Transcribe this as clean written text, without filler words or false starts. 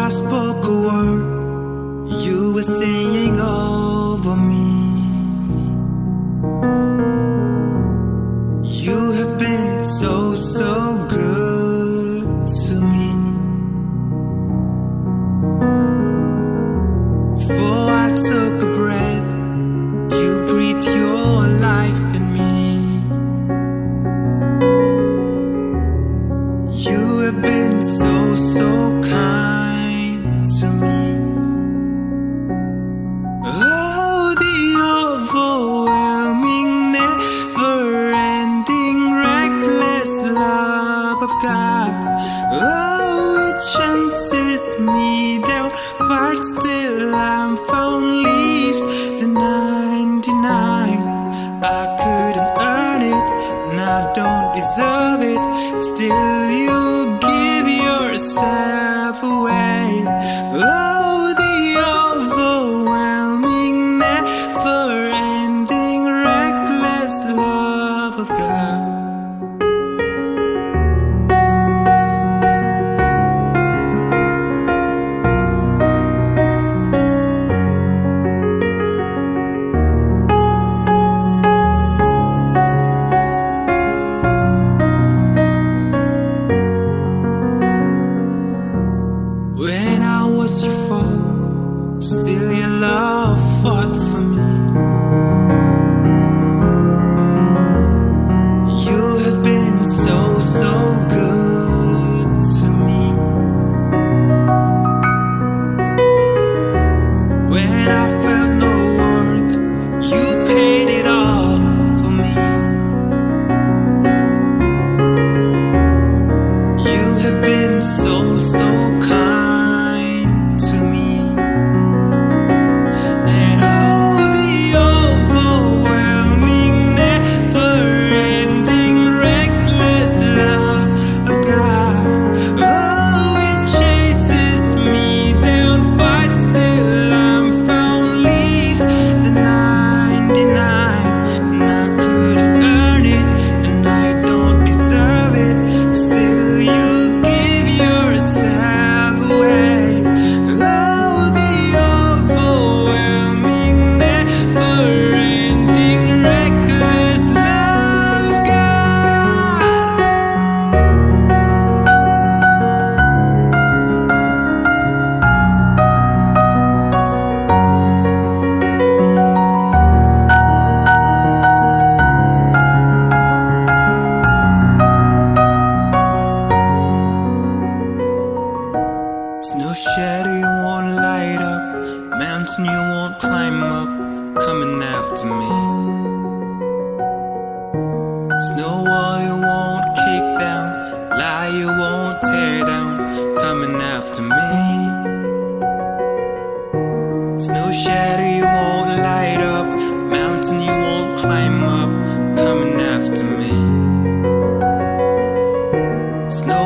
I spoke a word, you were singing over me. You have been so, so good to me. Before I took a breath, you breathed your life in me. You have been so, so kind to me. Oh, the overwhelming, never-ending, reckless love of God. Oh, it chases me down, fights till I'm found, leaves the 99. I couldn't earn it, and I don't deserve it. Still you give yourself away. Oh, the overwhelming, never-ending, reckless love of God. When I was your foe, still your love fought for me. You have been so, so good to me. When I felt no worth, you paid it all for me. You have been so, so kind to me. And oh, the overwhelming, never-ending, reckless love of God. Oh, it chases me down, fights till I'm found, leaves the 99. And I couldn't earn it, and I don't deserve it. Still you give yourself away. Oh, the overwhelming, never-ending, reckless love of God. There's no shadow you won't light up, mountain you won't climb up, coming after me. There's no wall you won't kick down, lie you won't tear down, coming after me. There's no shadow you won't light up, mountain you won't climb up, coming after me. There's no